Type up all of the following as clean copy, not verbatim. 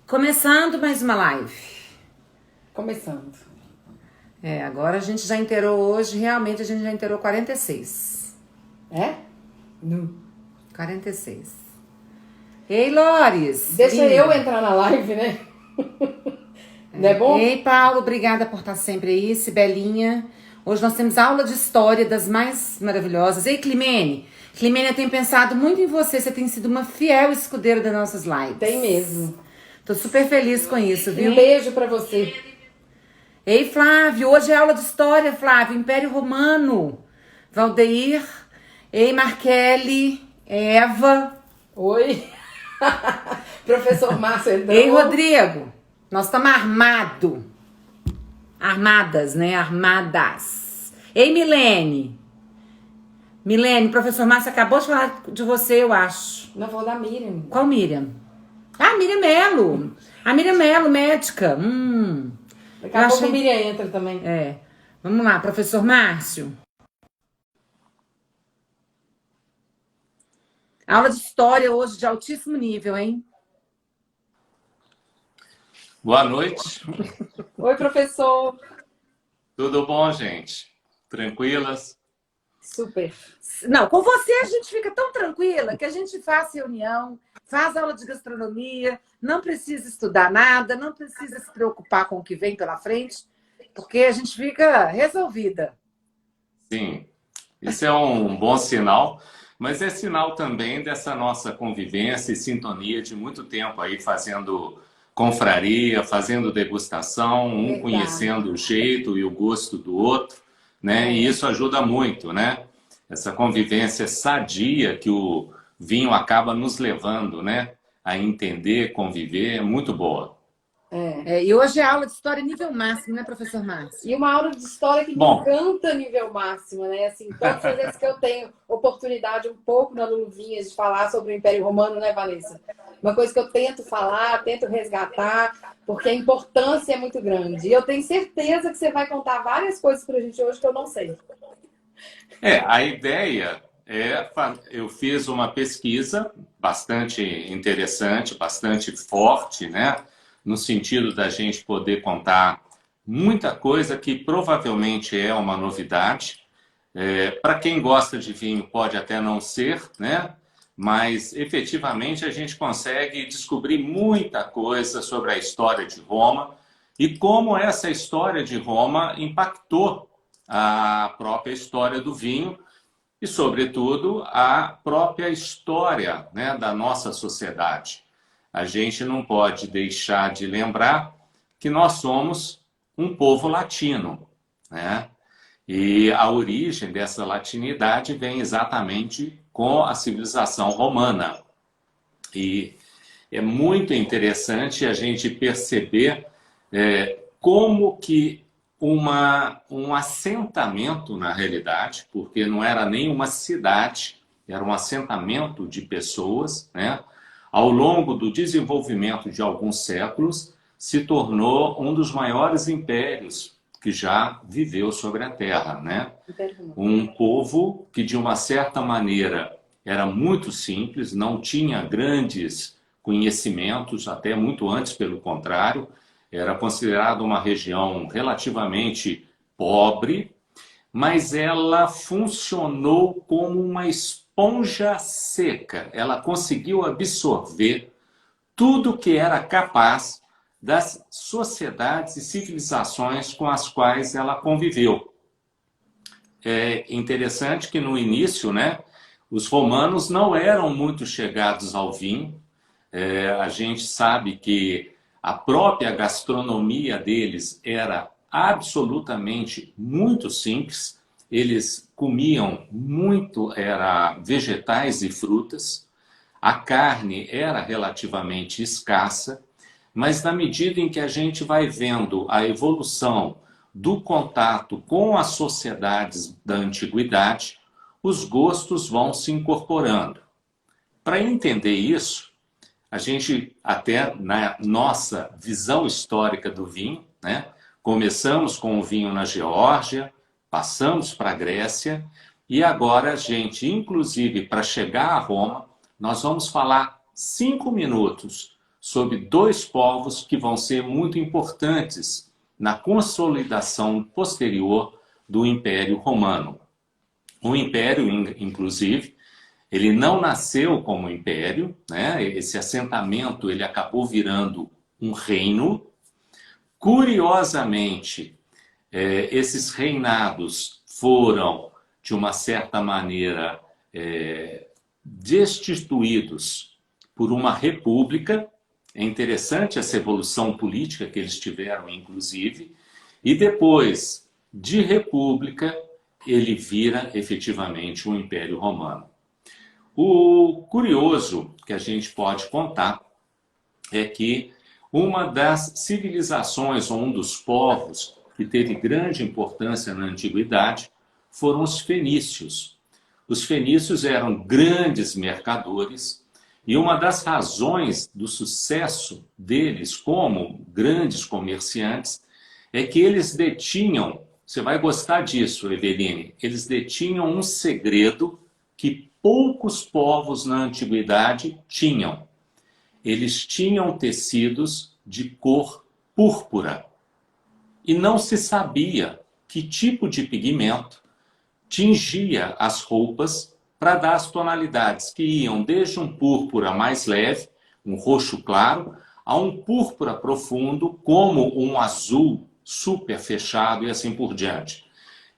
Começando mais uma live. Começando. Agora a gente já inteirou hoje, realmente a gente já inteirou 46. É? 46. Ei, Lores! Deixa eu entrar na live, né? Não é bom? Ei, Paulo, obrigada por estar sempre aí. Sibelinha. Hoje nós temos aula de história das mais maravilhosas. Ei, Climene! Climene, eu tenho pensado muito em você. Você tem sido uma fiel escudeira das nossas lives. Tem mesmo. Tô super feliz com isso, viu? Um beijo pra você. Ei, Flávio, hoje é aula de história, Flávio. Império Romano. Valdeir. Ei, Marquele. Eva. Oi. Professor Márcio. Ei, Rodrigo. Nós estamos armados. Armadas, né? Armadas. Ei, Milene. Milene, professor Márcio acabou de falar de você, eu acho. Não, vou da Miriam. Qual Miriam? Ah, Miriam Melo. A Miriam Melo, médica. Daqui a pouco a Miriam entra também. Vamos lá, professor Márcio. Aula de história hoje de altíssimo nível, hein? Boa noite. Oi, professor. Tudo bom, gente? Tranquilas? Super. Não, com você a gente fica tão tranquila que a gente faz reunião, faz aula de gastronomia, não precisa estudar nada, não precisa se preocupar com o que vem pela frente, porque a gente fica resolvida. Sim, isso é um bom sinal, mas é sinal também dessa nossa convivência e sintonia de muito tempo aí fazendo confraria, fazendo degustação, um conhecendo o jeito e o gosto do outro, né? E isso ajuda muito, né? Essa convivência sadia que o vinho acaba nos levando, né? A entender, conviver, é muito boa. E hoje é aula de história nível máximo, né, professor Márcio? E uma aula de história que me encanta nível máximo, né? Assim, todas as vezes que eu tenho oportunidade um pouco na Luvinhas de falar sobre o Império Romano, né, Vanessa? Uma coisa que eu tento falar, tento resgatar, porque a importância é muito grande. E eu tenho certeza que você vai contar várias coisas pra gente hoje que eu não sei. A ideia eu fiz uma pesquisa bastante interessante, bastante forte, né? No sentido da gente poder contar muita coisa que provavelmente é uma novidade. Para quem gosta de vinho pode até não ser, né? Mas efetivamente a gente consegue descobrir muita coisa sobre a história de Roma e como essa história de Roma impactou a própria história do vinho e, sobretudo, a própria história, né, da nossa sociedade. A gente não pode deixar de lembrar que nós somos um povo latino, né? E a origem dessa latinidade vem exatamente com a civilização romana. E é muito interessante a gente perceber como que um assentamento, na realidade, porque não era nem uma cidade, era um assentamento de pessoas, né? Ao longo do desenvolvimento de alguns séculos, se tornou um dos maiores impérios que já viveu sobre a Terra, né? Um povo que, de uma certa maneira, era muito simples, não tinha grandes conhecimentos, até muito antes, pelo contrário, era considerado uma região relativamente pobre, mas ela funcionou como uma esponja seca. Ela conseguiu absorver tudo que era capaz das sociedades e civilizações com as quais ela conviveu. É interessante que no início, né, os romanos não eram muito chegados ao vinho. A gente sabe que a própria gastronomia deles era absolutamente muito simples. Eles comiam muito vegetais e frutas. A carne era relativamente escassa, mas na medida em que a gente vai vendo a evolução do contato com as sociedades da antiguidade, os gostos vão se incorporando. Para entender isso, a gente, até na nossa visão histórica do vinho, né? Começamos com o vinho na Geórgia, passamos para a Grécia e agora a gente, inclusive para chegar a Roma, nós vamos falar 5 minutos sobre dois povos que vão ser muito importantes na consolidação posterior do Império Romano. O Império, inclusive, ele não nasceu como império, né? Esse assentamento ele acabou virando um reino. Curiosamente, esses reinados foram, de uma certa maneira, destituídos por uma república. É interessante essa evolução política que eles tiveram, inclusive. E depois de república, ele vira efetivamente um Império Romano. O curioso que a gente pode contar é que uma das civilizações, ou um dos povos que teve grande importância na antiguidade, foram os fenícios. Os fenícios eram grandes mercadores e uma das razões do sucesso deles como grandes comerciantes é que eles detinham, você vai gostar disso, Eveline, eles detinham um segredo que poucos povos na antiguidade tinham. Eles tinham tecidos de cor púrpura. E não se sabia que tipo de pigmento tingia as roupas para dar as tonalidades, que iam desde um púrpura mais leve, um roxo claro, a um púrpura profundo, como um azul super fechado e assim por diante.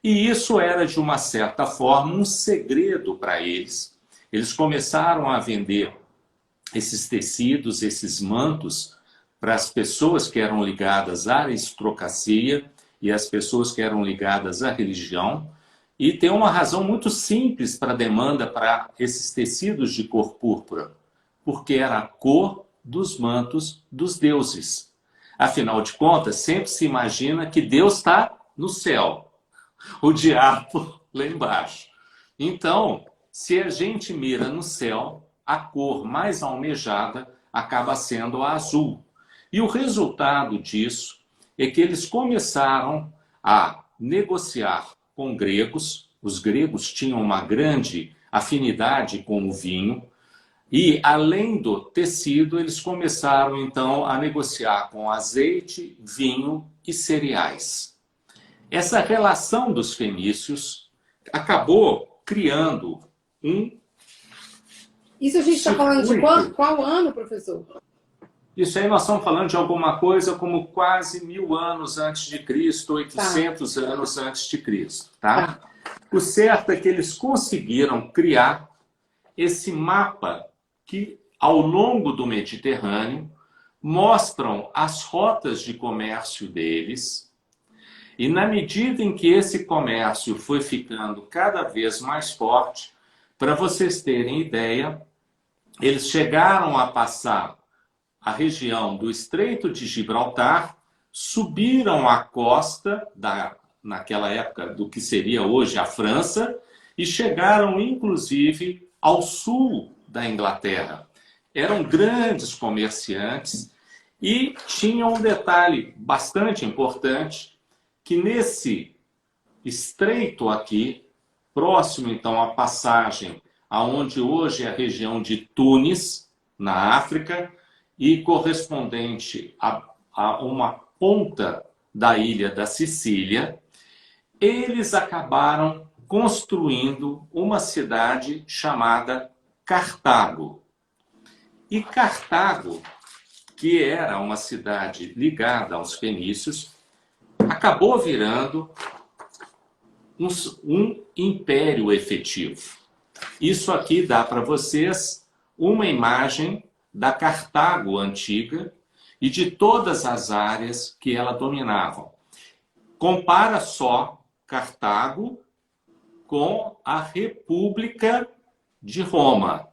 E isso era, de uma certa forma, um segredo para eles. Eles começaram a vender esses tecidos, esses mantos, para as pessoas que eram ligadas à aristocracia e as pessoas que eram ligadas à religião. E tem uma razão muito simples para a demanda para esses tecidos de cor púrpura, porque era a cor dos mantos dos deuses. Afinal de contas, sempre se imagina que Deus está no céu, o diabo lá embaixo. Então, se a gente mira no céu, a cor mais almejada acaba sendo a azul. E o resultado disso é que eles começaram a negociar com gregos. Os gregos tinham uma grande afinidade com o vinho. E, além do tecido, eles começaram, então, a negociar com azeite, vinho e cereais. Essa relação dos fenícios acabou criando um... Isso a gente está falando de qual ano, professor? Isso aí nós estamos falando de alguma coisa como quase 1000 anos antes de Cristo, 800 anos antes de Cristo. Tá? O certo é que eles conseguiram criar esse mapa que, ao longo do Mediterrâneo, mostram as rotas de comércio deles. E na medida em que esse comércio foi ficando cada vez mais forte, para vocês terem ideia, eles chegaram a passar a região do Estreito de Gibraltar, subiram a costa, naquela época, do que seria hoje a França, e chegaram, inclusive, ao sul da Inglaterra. Eram grandes comerciantes e tinham um detalhe bastante importante, que nesse estreito aqui, próximo, então, à passagem aonde hoje é a região de Túnez, na África, e correspondente a uma ponta da ilha da Sicília, eles acabaram construindo uma cidade chamada Cartago. E Cartago, que era uma cidade ligada aos fenícios, acabou virando um império efetivo. Isso aqui dá para vocês uma imagem da Cartago antiga e de todas as áreas que ela dominava. Compara só Cartago com a República de Roma.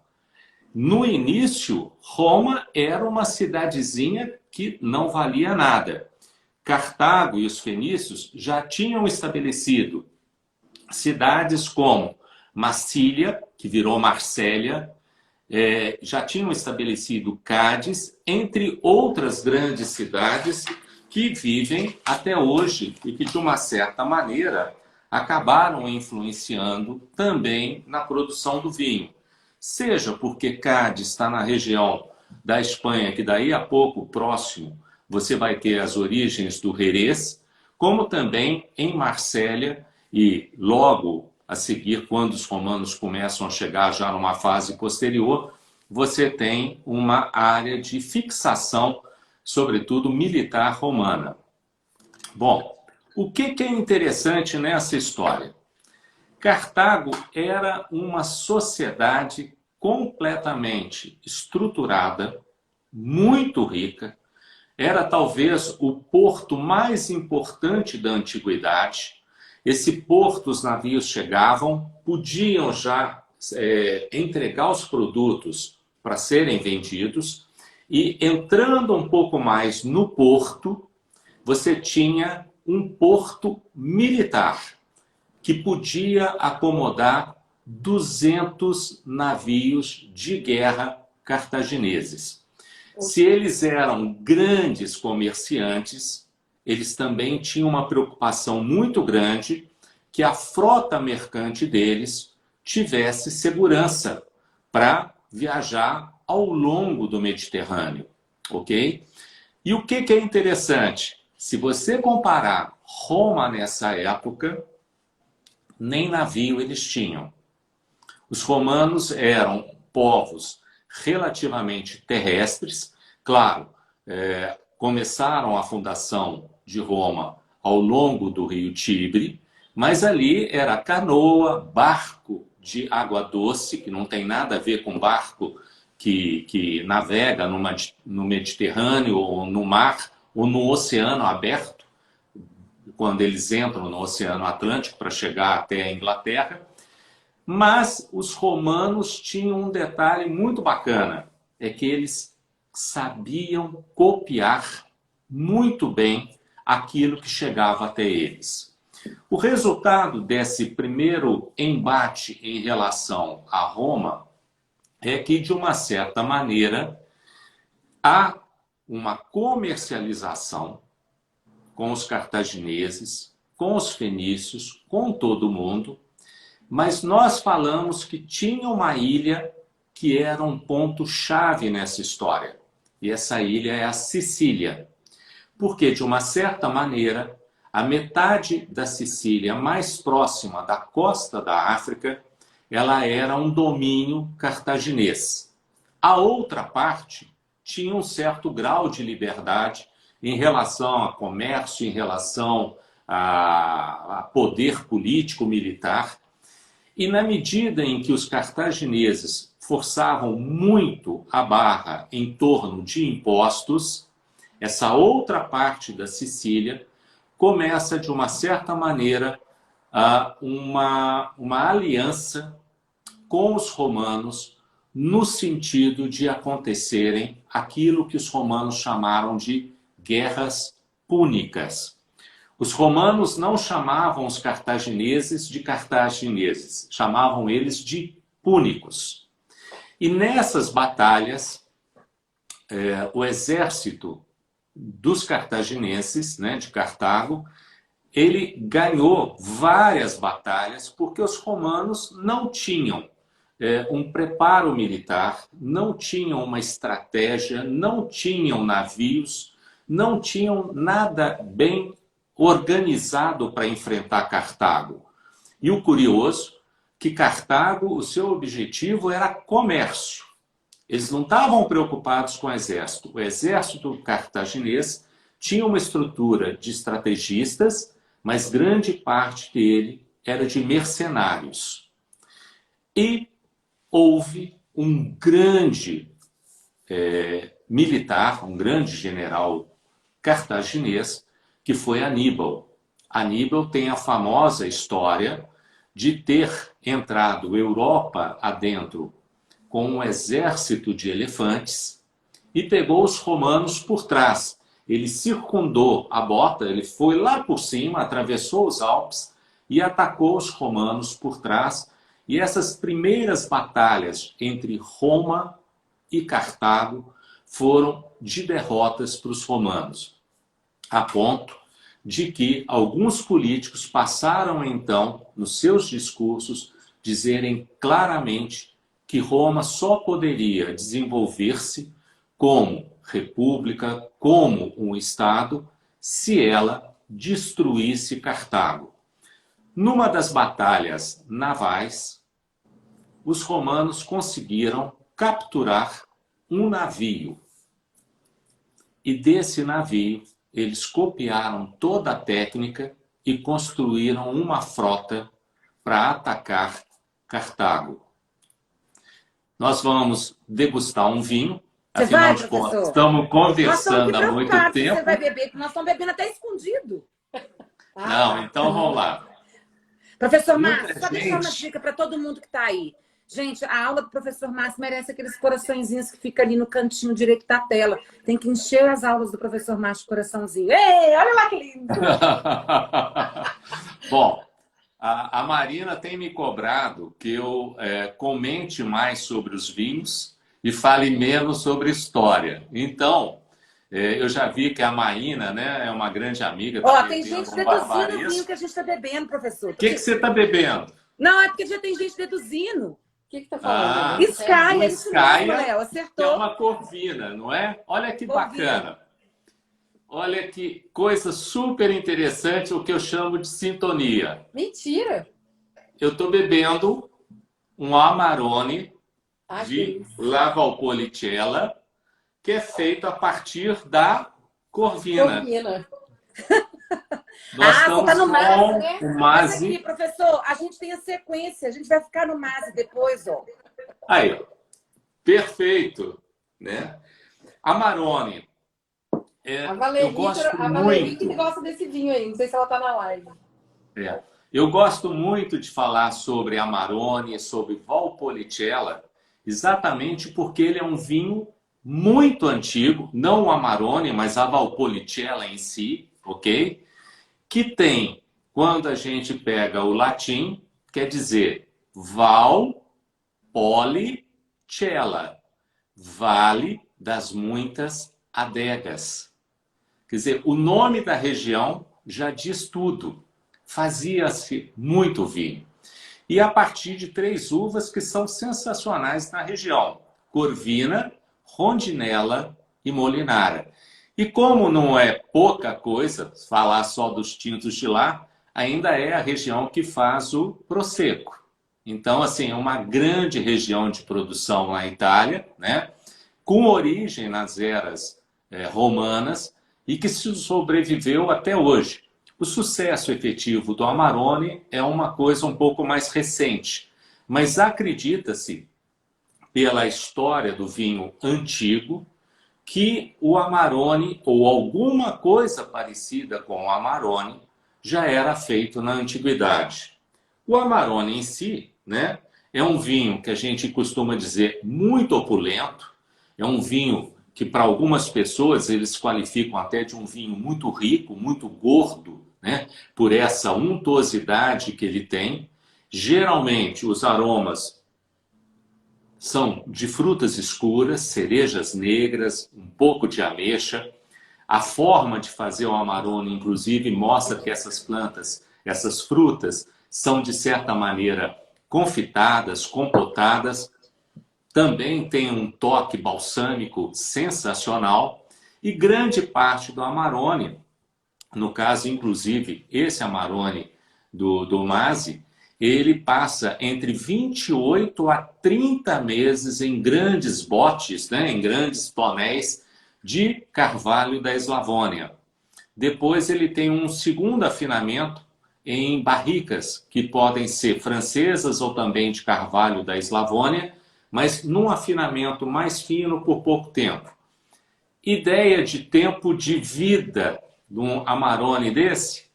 No início, Roma era uma cidadezinha que não valia nada. Cartago e os fenícios já tinham estabelecido cidades como Massília, que virou Marsella, já tinham estabelecido Cádiz, entre outras grandes cidades que vivem até hoje e que, de uma certa maneira, acabaram influenciando também na produção do vinho. Seja porque Cádiz está na região da Espanha, que daí a pouco, próximo, você vai ter as origens do Jerez, como também em Marsella, e logo a seguir, quando os romanos começam a chegar já numa fase posterior, você tem uma área de fixação, sobretudo militar romana. Bom, o que é interessante nessa história? Cartago era uma sociedade completamente estruturada, muito rica, era talvez o porto mais importante da antiguidade. Esse porto, os navios chegavam, podiam já entregar os produtos para serem vendidos, e entrando um pouco mais no porto, você tinha um porto militar, que podia acomodar 200 navios de guerra cartagineses. Se eles eram grandes comerciantes, eles também tinham uma preocupação muito grande que a frota mercante deles tivesse segurança para viajar ao longo do Mediterrâneo, ok? E o que é interessante? Se você comparar Roma nessa época, nem navio eles tinham. Os romanos eram povos relativamente terrestres. Claro, começaram a fundação de Roma ao longo do rio Tibre, mas ali era canoa, barco de água doce, que não tem nada a ver com barco que navega no Mediterrâneo, ou no mar, ou no oceano aberto, quando eles entram no Oceano Atlântico para chegar até a Inglaterra. Mas os romanos tinham um detalhe muito bacana, é que eles sabiam copiar muito bem aquilo que chegava até eles. O resultado desse primeiro embate em relação a Roma é que, de uma certa maneira, há uma comercialização com os cartagineses, com os fenícios, com todo mundo, mas nós falamos que tinha uma ilha que era um ponto-chave nessa história. E essa ilha é a Sicília. Porque, de uma certa maneira, a metade da Sicília mais próxima da costa da África, ela era um domínio cartaginês. A outra parte tinha um certo grau de liberdade em relação a comércio, em relação a poder político, militar. E na medida em que os cartagineses forçavam muito a barra em torno de impostos, essa outra parte da Sicília começa, de uma certa maneira, uma aliança com os romanos, no sentido de acontecerem aquilo que os romanos chamaram de guerras púnicas. Os romanos não chamavam os cartagineses de cartagineses, chamavam eles de púnicos. E nessas batalhas, o exército dos cartagineses, né, de Cartago, ele ganhou várias batalhas porque os romanos não tinham um preparo militar, não tinham uma estratégia, não tinham navios, não tinham nada bem organizado para enfrentar Cartago. E o curioso, que Cartago, o seu objetivo era comércio. Eles não estavam preocupados com o exército. O exército cartaginês tinha uma estrutura de estrategistas, mas grande parte dele era de mercenários. E houve um grande militar, um grande general cartaginês, que foi Aníbal. Aníbal tem a famosa história de ter entrado Europa adentro com um exército de elefantes e pegou os romanos por trás. Ele circundou a bota, ele foi lá por cima, atravessou os Alpes e atacou os romanos por trás. E essas primeiras batalhas entre Roma e Cartago foram de derrotas para os romanos, a ponto de que alguns políticos passaram então, nos seus discursos, dizerem claramente que Roma só poderia desenvolver-se como república, como um Estado, se ela destruísse Cartago. Numa das batalhas navais, os romanos conseguiram capturar um navio. E desse navio, eles copiaram toda a técnica e construíram uma frota para atacar Cartago. Nós vamos degustar um vinho. Você Afinal vai, de contas, professor? estamos conversando há muito Você tempo. vai beber, porque nós estamos bebendo até escondido. Não, então vamos lá. Professor Muita Márcio, só deixar uma dica para todo mundo que está aí. Gente, a aula do professor Márcio merece aqueles coraçõezinhos que ficam ali no cantinho direito da tela. Tem que encher as aulas do professor Márcio de coraçãozinho. Ei, olha lá que lindo! Bom, a Marina tem me cobrado que eu comente mais sobre os vinhos e fale menos sobre história. Então, eu já vi que a Marina, né, é uma grande amiga. Ó, tem gente deduzindo o vinho que a gente está bebendo, professor. O que você está bebendo? Não, é porque já tem gente deduzindo. O que está falando? Escaia, isso mesmo, Léo, acertou. Que é uma corvina, não é? Olha que bacana. Olha que coisa super interessante, o que eu chamo de sintonia. Mentira! Eu estou bebendo um Amarone de La Valpolicella, que é feito a partir da corvina. Nós estamos tá no Mase, né? o Mase. Mas aqui, professor, a gente tem a sequência, a gente vai ficar no Mase depois, ó. Aí, ó. Perfeito, né? Amarone. A Valeri que gosta desse vinho aí, não sei se ela está na live. Eu gosto muito de falar sobre Amarone, sobre Valpolicella, exatamente porque ele é um vinho muito antigo, não o Amarone, mas a Valpolicella em si, ok? Que tem, quando a gente pega o latim, quer dizer Valpolicella, vale das muitas adegas. Quer dizer, o nome da região já diz tudo. Fazia-se muito vinho. E a partir de 3 uvas que são sensacionais na região: Corvina, Rondinella e Molinara. E como não é pouca coisa falar só dos tintos de lá, ainda é a região que faz o Prosecco. Então, assim, é uma grande região de produção na Itália, né? Com origem nas eras romanas e que se sobreviveu até hoje. O sucesso efetivo do Amarone é uma coisa um pouco mais recente, mas acredita-se, pela história do vinho antigo, que o Amarone, ou alguma coisa parecida com o Amarone, já era feito na antiguidade. O Amarone em si, né, é um vinho que a gente costuma dizer muito opulento, é um vinho que para algumas pessoas eles qualificam até de um vinho muito rico, muito gordo, né, por essa untuosidade que ele tem. Geralmente os aromas são de frutas escuras, cerejas negras, um pouco de ameixa. A forma de fazer o Amarone, inclusive, mostra que essas plantas, essas frutas, são de certa maneira confitadas, compotadas. Também tem um toque balsâmico sensacional. E grande parte do Amarone, no caso, inclusive, esse Amarone do Mase, ele passa entre 28 a 30 meses em grandes botes, né, em grandes tonéis de carvalho da Eslavônia. Depois ele tem um segundo afinamento em barricas, que podem ser francesas ou também de carvalho da Eslavônia, mas num afinamento mais fino por pouco tempo. Ideia de tempo de vida de um Amarone desse?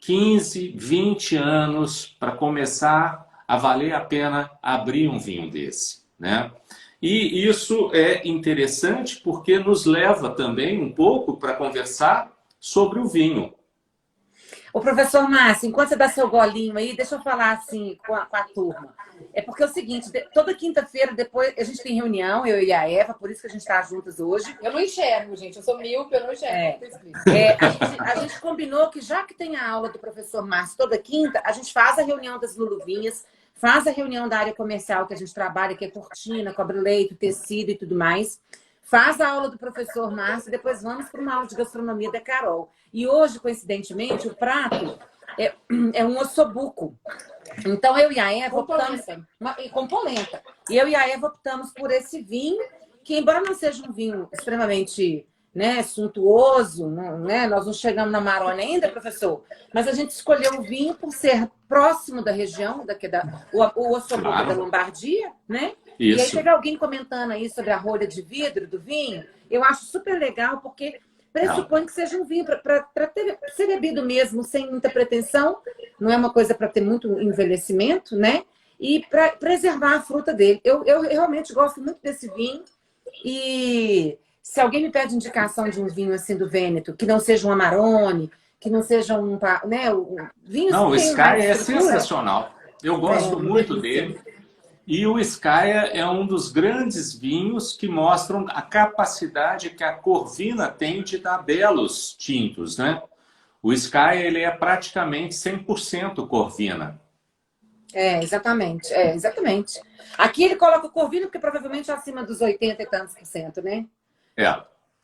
15, 20 anos para começar a valer a pena abrir um vinho desse, né? E isso é interessante porque nos leva também um pouco para conversar sobre o vinho. Ô, professor Márcio, enquanto você dá seu golinho aí, deixa eu falar assim com a turma. É porque é o seguinte, toda quinta-feira depois a gente tem reunião, eu e a Eva, por isso que a gente está juntas hoje. Eu não enxergo, gente. Eu sou míope, eu não enxergo. A gente combinou que já que tem a aula do professor Márcio toda quinta, a gente faz a reunião das Luluvinhas, faz a reunião da área comercial que a gente trabalha, que é cortina, cobre-leito, tecido e tudo mais. faz a aula do professor Márcio e depois vamos para uma aula de gastronomia da Carol. E hoje, coincidentemente, o prato é um ossobuco. Então, eu e a Eva optamos... Com polenta. E eu e a Eva optamos por esse vinho, que embora não seja um vinho extremamente, né, suntuoso, né, nós não chegamos na Marônia ainda, professor, mas a gente escolheu o vinho por ser próximo da região, o ossobuco da Lombardia, né? Isso. E aí teve alguém comentando aí sobre a rolha de vidro do vinho. Eu acho super legal, porque pressupõe que seja um vinho para ser bebido mesmo, sem muita pretensão. Não é uma coisa para ter muito envelhecimento, né? E para preservar a fruta dele. Eu realmente gosto muito desse vinho. E se alguém me pede indicação de um vinho assim do Vêneto, que não seja um Amarone, que não seja um... né, vinho não, o tem Sky mais é estrutura. sensacional. Eu gosto muito dele. E o Skyia é um dos grandes vinhos que mostram a capacidade que a Corvina tem de dar belos tintos, né? O Skyia, ele é praticamente 100% Corvina. Exatamente. Exatamente. Aqui ele coloca o Corvina porque provavelmente é acima dos 80 e tantos por cento, né?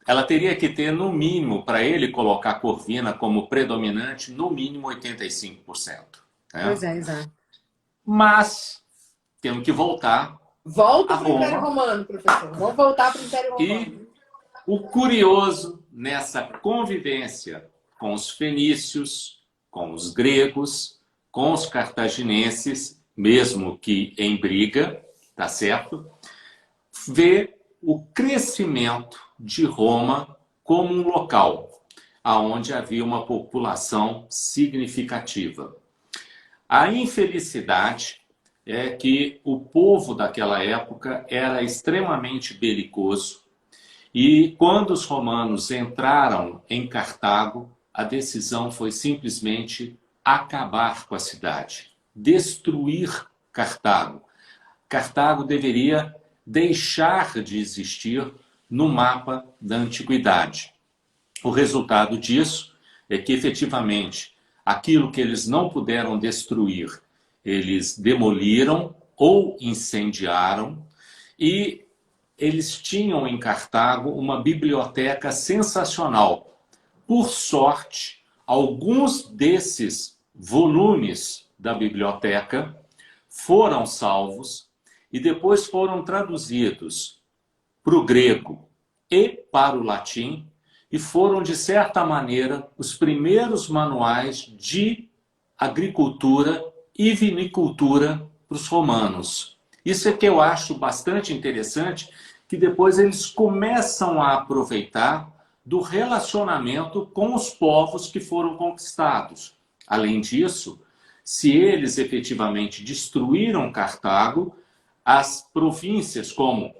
Ela teria que ter, no mínimo, para ele colocar a Corvina como predominante, no mínimo 85%. Né? Pois é, exato. Mas... temos que voltar. Volta para o Império Romano, professor. Vamos voltar para o Império Romano. E o curioso nessa convivência com os fenícios, com os gregos, com os cartaginenses, mesmo que em briga, tá certo? Ver o crescimento de Roma como um local onde havia uma população significativa. A infelicidade é que o povo daquela época era extremamente belicoso e quando os romanos entraram em Cartago, a decisão foi simplesmente acabar com a cidade, destruir Cartago. Cartago deveria deixar de existir no mapa da antiguidade. O resultado disso é que, efetivamente, aquilo que eles não puderam destruir, eles demoliram ou incendiaram, e eles tinham em Cartago uma biblioteca sensacional. Por sorte, alguns desses volumes da biblioteca foram salvos e depois foram traduzidos para o grego e para o latim, e foram, de certa maneira, os primeiros manuais de agricultura e vinicultura para os romanos. Isso é que eu acho bastante interessante, que depois eles começam a aproveitar do relacionamento com os povos que foram conquistados. Além disso, se eles efetivamente destruíram Cartago, as províncias como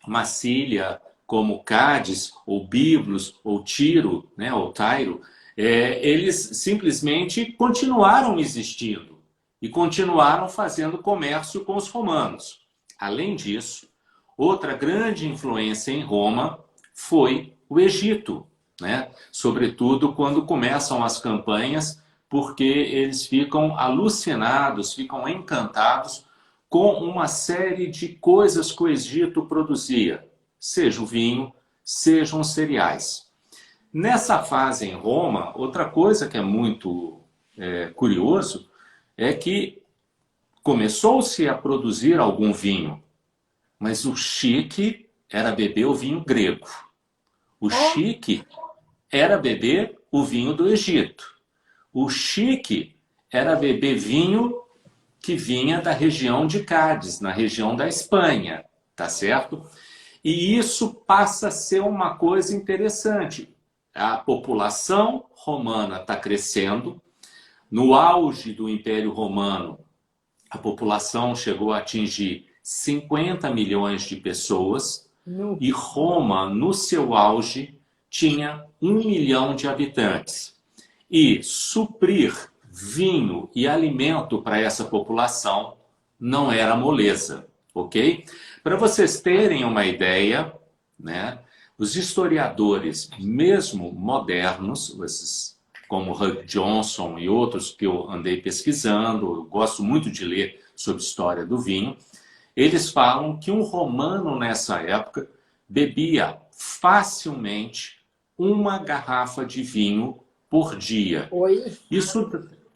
Massília, como Cádiz, ou Biblos, ou Tiro, né, ou Tairo, eles simplesmente continuaram existindo e continuaram fazendo comércio com os romanos. Além disso, outra grande influência em Roma foi o Egito, né? Sobretudo quando começam as campanhas, porque eles ficam alucinados, ficam encantados com uma série de coisas que o Egito produzia, seja o vinho, sejam os cereais. Nessa fase em Roma, outra coisa que é muito curioso é que começou-se a produzir algum vinho, mas o chique era beber o vinho grego. O chique era beber o vinho do Egito. O chique era beber vinho que vinha da região de Cádiz, na região da Espanha, tá certo? E isso passa a ser uma coisa interessante. A população romana está crescendo. No auge do Império Romano, a população chegou a atingir 50 milhões de pessoas. E Roma, no seu auge, tinha 1 milhão de habitantes. E suprir vinho e alimento para essa população não era moleza, ok? Para vocês terem uma ideia, né, os historiadores, mesmo modernos, esses, como Hugh Johnson e outros que eu andei pesquisando, eu gosto muito de ler sobre história do vinho, eles falam que um romano nessa época bebia facilmente uma garrafa de vinho por dia. Oi?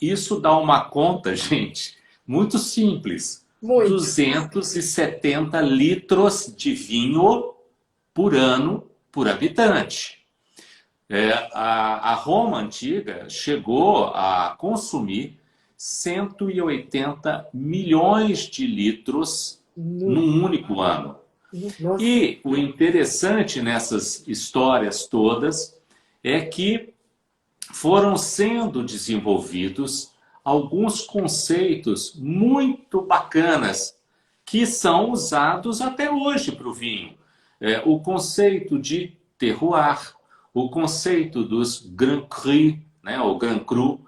Isso dá uma conta, gente, muito simples. Muito. 270 litros de vinho por ano por habitante. A Roma antiga chegou a consumir 180 milhões de litros num único ano. Nossa. E o interessante nessas histórias todas é que foram sendo desenvolvidos alguns conceitos muito bacanas que são usados até hoje para o vinho. O conceito de terroir, o conceito dos Grand Cru, né, ou Grand Cru,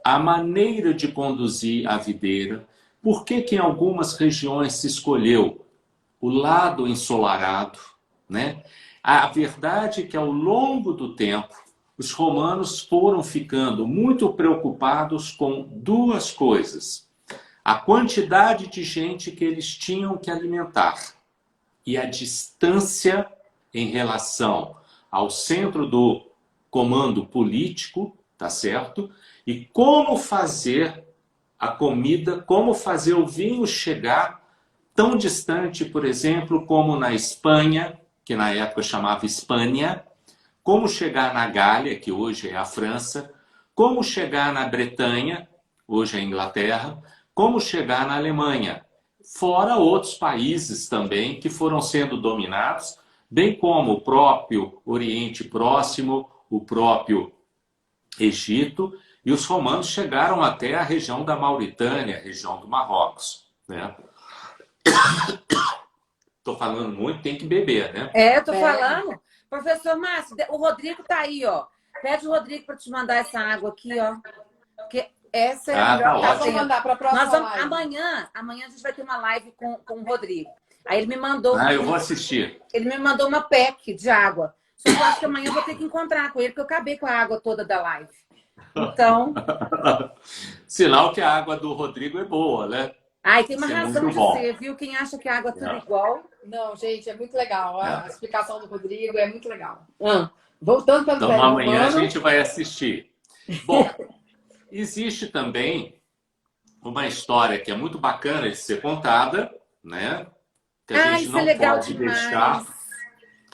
a maneira de conduzir a videira. Por que que em algumas regiões se escolheu o lado ensolarado, né? A verdade é que ao longo do tempo, os romanos foram ficando muito preocupados com duas coisas: a quantidade de gente que eles tinham que alimentar e a distância em relação ao centro do comando político, tá certo? E como fazer a comida, como fazer o vinho chegar tão distante, por exemplo, como na Espanha, que na época chamava Hispânia, como chegar na Gália, que hoje é a França, como chegar na Bretanha, hoje é a Inglaterra, como chegar na Alemanha, fora outros países também que foram sendo dominados, bem como o próprio Oriente Próximo, o próprio Egito, e os romanos chegaram até a região da Mauritânia, a região do Marrocos, né? Tô falando muito, tem que beber, né? Eu tô falando. Professor Márcio, o Rodrigo tá aí, ó. Pede o Rodrigo para te mandar essa água aqui, ó. Porque essa é a melhor tá que eu ótimo. tenho. Mandar para a próxima Nós vamos, live. amanhã a gente vai ter uma live com o Rodrigo. Aí ele me mandou. Eu vou assistir. Ele me mandou uma pack de água. Só que eu acho que amanhã eu vou ter que encontrar com ele, porque eu acabei com a água toda da live. Então. Sinal que a água do Rodrigo é boa, né? Ai, tem uma Isso é razão muito de bom. ser, viu? Quem acha que a água é tudo igual. Não, gente, é muito legal. A É. explicação do Rodrigo é muito legal. Voltando para o Então Império amanhã Romano. a gente vai assistir. Bom, existe também uma história que é muito bacana de ser contada, né? Que a gente Isso não é legal pode demais. deixar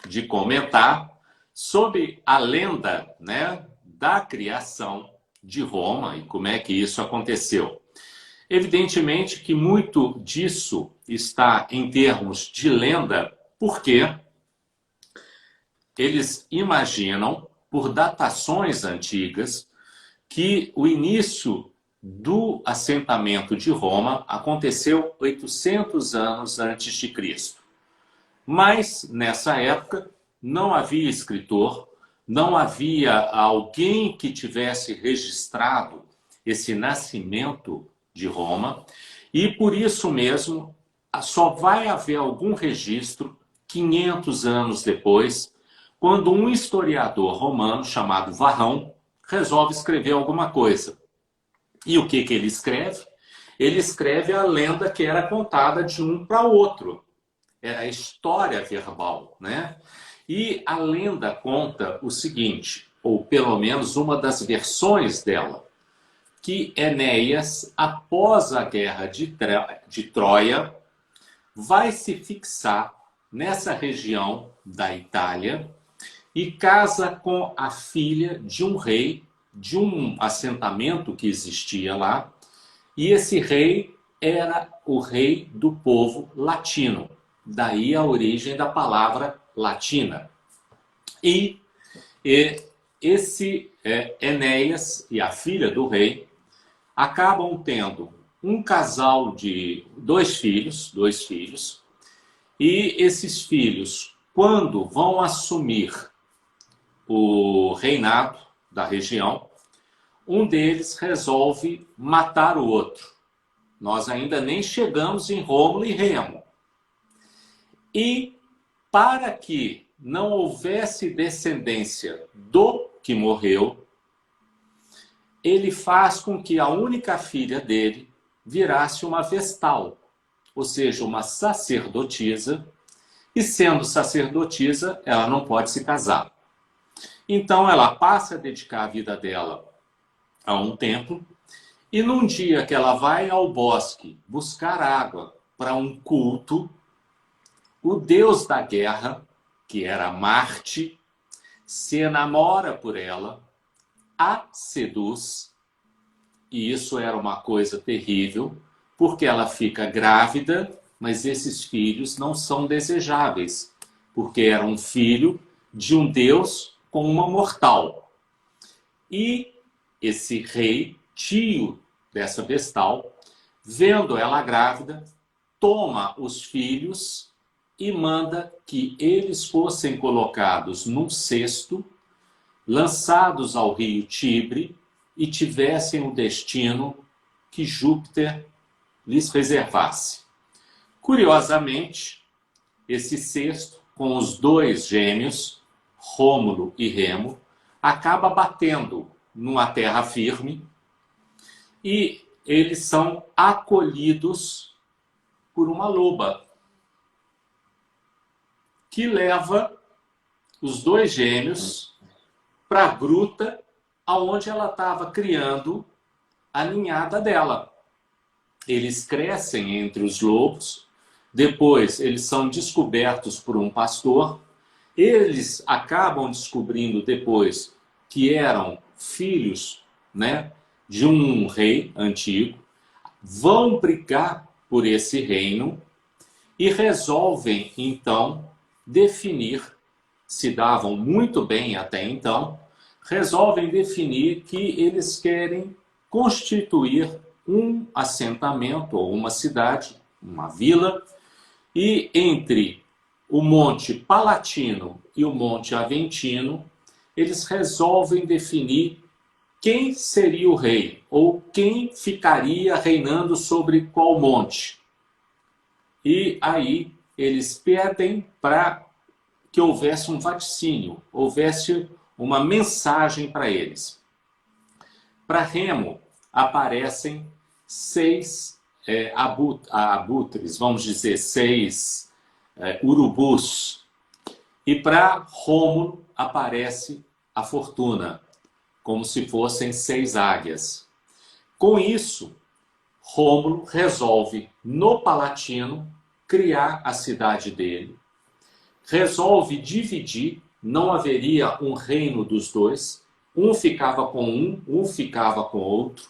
de comentar sobre a lenda, né, da criação de Roma e como é que isso aconteceu. Evidentemente que muito disso está em termos de lenda, porque eles imaginam, por datações antigas, que o início do assentamento de Roma aconteceu 800 anos antes de Cristo. Mas, nessa época, não havia escritor, não havia alguém que tivesse registrado esse nascimento de Roma, e por isso mesmo só vai haver algum registro 500 anos depois, quando um historiador romano chamado Varrão resolve escrever alguma coisa. E o que ele escreve? Ele escreve a lenda que era contada de um para outro. Era a história verbal, né? E a lenda conta o seguinte, ou pelo menos uma das versões dela, que Enéas, após a guerra de Troia, vai se fixar nessa região da Itália e casa com a filha de um rei, de um assentamento que existia lá, e esse rei era o rei do povo latino. Daí a origem da palavra latina. E esse Enéas e a filha do rei acabam tendo um casal de dois filhos, e esses filhos, quando vão assumir o reinado da região, um deles resolve matar o outro. Nós ainda nem chegamos em Rômulo e Remo. E para que não houvesse descendência do que morreu, ele faz com que a única filha dele virasse uma vestal, ou seja, uma sacerdotisa, E sendo sacerdotisa, ela não pode se casar. Então ela passa a dedicar a vida dela a um templo, e num dia que ela vai ao bosque buscar água para um culto, o deus da guerra, que era Marte, se enamora por ela, a seduz, e isso era uma coisa terrível, porque ela fica grávida, mas esses filhos não são desejáveis, porque era um filho de um deus com uma mortal. E esse rei, tio dessa vestal, vendo ela grávida, toma os filhos e manda que eles fossem colocados num cesto, lançados ao rio Tibre e tivessem o destino que Júpiter lhes reservasse. Curiosamente, esse cesto, com os dois gêmeos, Rômulo e Remo, acaba batendo numa terra firme e eles são acolhidos por uma loba que leva os dois gêmeos para a gruta onde ela estava criando a ninhada dela. Eles crescem entre os lobos, depois eles são descobertos por um pastor, eles acabam descobrindo depois que eram filhos, né, de um rei antigo, vão brigar por esse reino e resolvem então definir, se davam muito bem até então, resolvem definir que eles querem constituir um assentamento ou uma cidade, uma vila, e entre o Monte Palatino e o Monte Aventino, eles resolvem definir quem seria o rei, ou quem ficaria reinando sobre qual monte. E aí eles pedem para que houvesse um vaticínio, houvesse uma mensagem para eles. Para Remo aparecem 6 abutres, vamos dizer 6 urubus. E para Rômulo aparece a fortuna, como se fossem 6 águias. Com isso, Rômulo resolve, no Palatino, criar a cidade dele, resolve dividir, não haveria um reino dos dois, um ficava com um ficava com outro,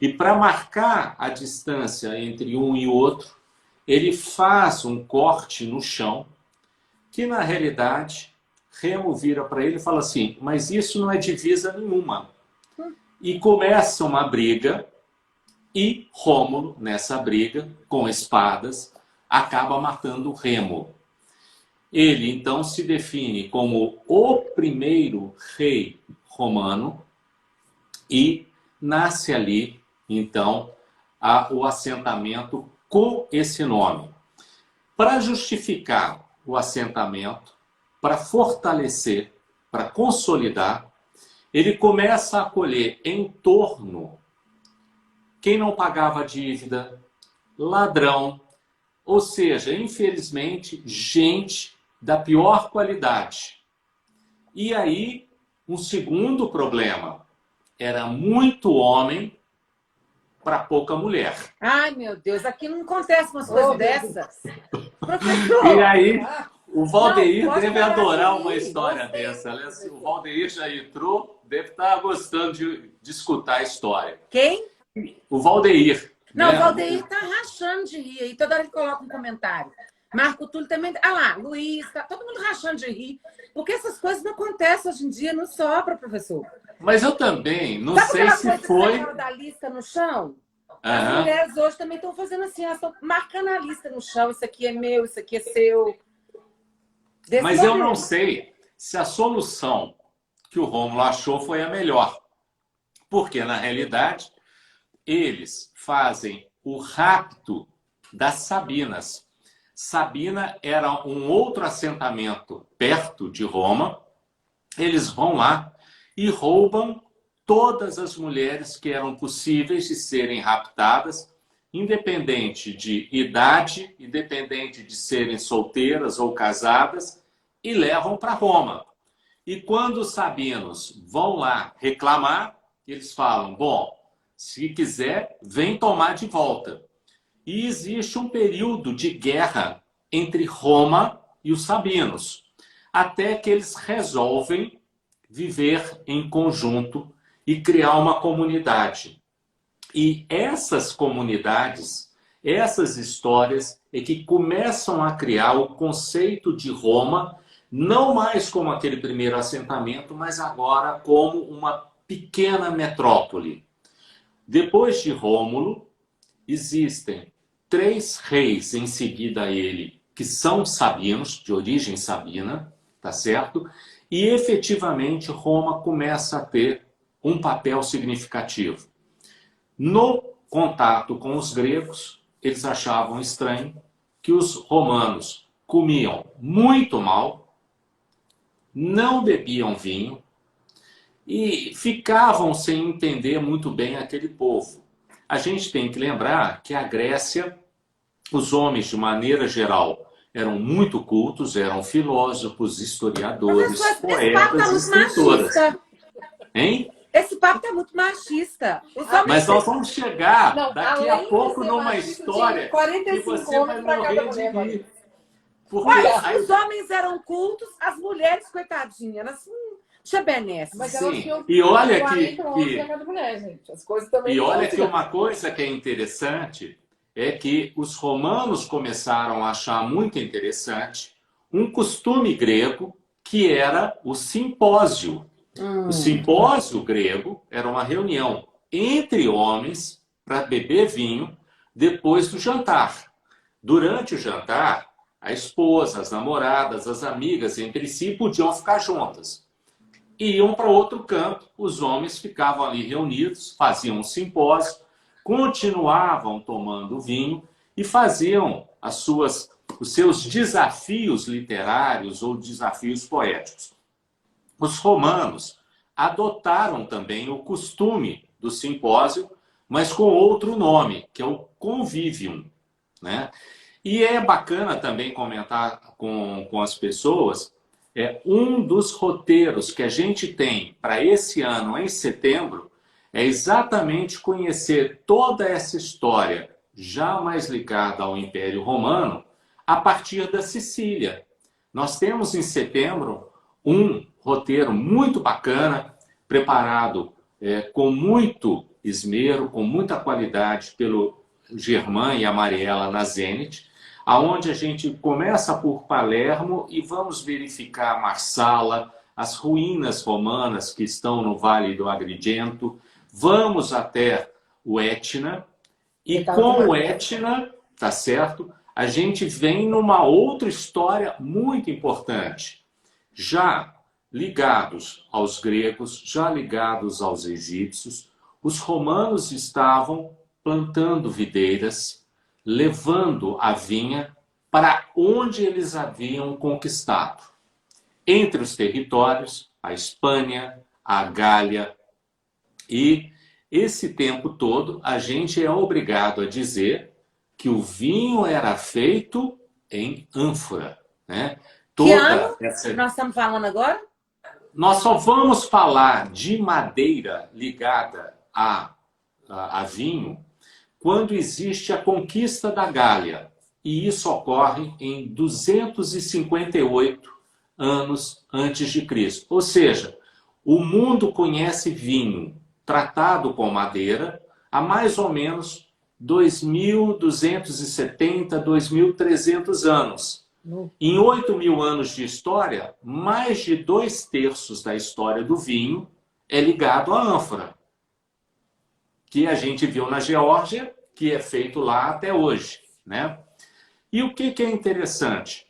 e para marcar a distância entre um e outro, ele faz um corte no chão, que na realidade, Remo vira para ele e fala assim, mas isso não é divisa nenhuma. E começa uma briga, e Rômulo, nessa briga, com espadas, acaba matando Remo. Ele, então, se define como o primeiro rei romano e nasce ali, então, o assentamento com esse nome. Para justificar o assentamento, para fortalecer, para consolidar, ele começa a acolher em torno quem não pagava dívida, ladrão, ou seja, infelizmente, gente da pior qualidade. E aí, um segundo problema, era muito homem para pouca mulher. Ai, meu Deus, aqui não acontece umas coisas dessas. Professor! E aí, o Valdeir Não, pode deve falar adorar de uma mim, história gostei, dessa. Aliás, professor. o Valdeir já entrou, deve estar gostando de escutar a história. Quem? O Valdeir. Não, né? o Valdeir tá rachando de rir aí. Toda hora ele coloca um comentário. Marco Túlio também. Ah lá, Luiz, tá todo mundo rachando de rir. Porque essas coisas não acontecem hoje em dia, não sobra, professor. Mas eu também, não Sabe sei aquela se coisa foi. que você fala da lista no chão? As Aham. mulheres hoje também estão fazendo assim, elas estão marcando a lista no chão. Isso aqui é meu, isso aqui é seu. Desse Mas eu modelo. não sei se a solução que o Rômulo achou foi a melhor. Porque, na realidade, eles fazem o rapto das Sabinas. Sabina era um outro assentamento perto de Roma. Eles vão lá e roubam todas as mulheres que eram possíveis de serem raptadas, independente de idade, independente de serem solteiras ou casadas, e levam para Roma. E quando os sabinos vão lá reclamar, eles falam, bom, se quiser, vem tomar de volta. E existe um período de guerra entre Roma e os sabinos, até que eles resolvem viver em conjunto e criar uma comunidade. E essas comunidades, essas histórias, é que começam a criar o conceito de Roma, não mais como aquele primeiro assentamento, mas agora como uma pequena metrópole. Depois de Rômulo, existem 3 reis em seguida a ele, que são sabinos, de origem sabina, tá certo? E efetivamente Roma começa a ter um papel significativo. No contato com os gregos, eles achavam estranho que os romanos comiam muito mal, não bebiam vinho e ficavam sem entender muito bem aquele povo. A gente tem que lembrar que a Grécia, os homens, de maneira geral, eram muito cultos, eram filósofos, historiadores, poetas, escritores. Hein? Esse papo tá muito machista. Mas nós vamos chegar daqui a pouco numa história que você vai morrer de rir. Porque olha, os homens eram cultos, as mulheres, coitadinhas, elas chabenessem. Mas elas tinham e olha 40 homens na cada mulher, gente. As coisas também e olha que uma coisa que é interessante é que os romanos começaram a achar muito interessante um costume grego que era o simpósio. O simpósio grego era uma reunião entre homens para beber vinho depois do jantar. Durante o jantar, a esposa, as namoradas, as amigas entre si podiam ficar juntas. Iam para outro canto, os homens ficavam ali reunidos, faziam um simpósio, continuavam tomando vinho e faziam os seus desafios literários ou desafios poéticos. Os romanos adotaram também o costume do simpósio, mas com outro nome, que é o convivium, né? E é bacana também comentar com as pessoas, um dos roteiros que a gente tem para esse ano, em setembro, é exatamente conhecer toda essa história, já mais ligada ao Império Romano, a partir da Sicília. Nós temos em setembro um roteiro muito bacana, preparado com muito esmero, com muita qualidade pelo Germán e a Mariela na Zenit, aonde a gente começa por Palermo e vamos verificar Marsala, as ruínas romanas que estão no Vale do Agrigento, vamos até o Etna, e com o Etna, tá certo? A gente vem numa outra história muito importante. Já ligados aos gregos, já ligados aos egípcios, os romanos estavam plantando videiras, levando a vinha para onde eles haviam conquistado. Entre os territórios, a Espanha, a Gália, e esse tempo todo a gente é obrigado a dizer que o vinho era feito em ânfora, né? Que ano nós estamos falando agora? Nós só vamos falar de madeira ligada a vinho quando existe a conquista da Gália. E isso ocorre em 258 anos antes de Cristo. Ou seja, o mundo conhece vinho tratado com madeira há mais ou menos 2.270, 2.300 anos. Em 8.000 anos de história, mais de 2/3 da história do vinho é ligado à ânfora, que a gente viu na Geórgia, que é feito lá até hoje, né? E o que é interessante?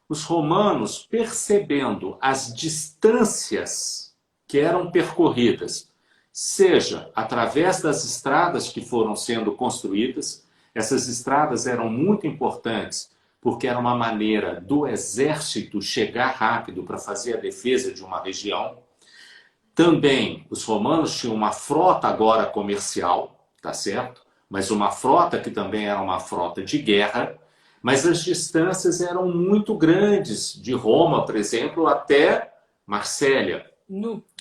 Os romanos, percebendo as distâncias que eram percorridas, seja através das estradas que foram sendo construídas, essas estradas eram muito importantes, porque era uma maneira do exército chegar rápido para fazer a defesa de uma região. Também os romanos tinham uma frota agora comercial, tá certo? mas uma frota que também era uma frota de guerra, mas as distâncias eram muito grandes, de Roma, por exemplo, até Marsella.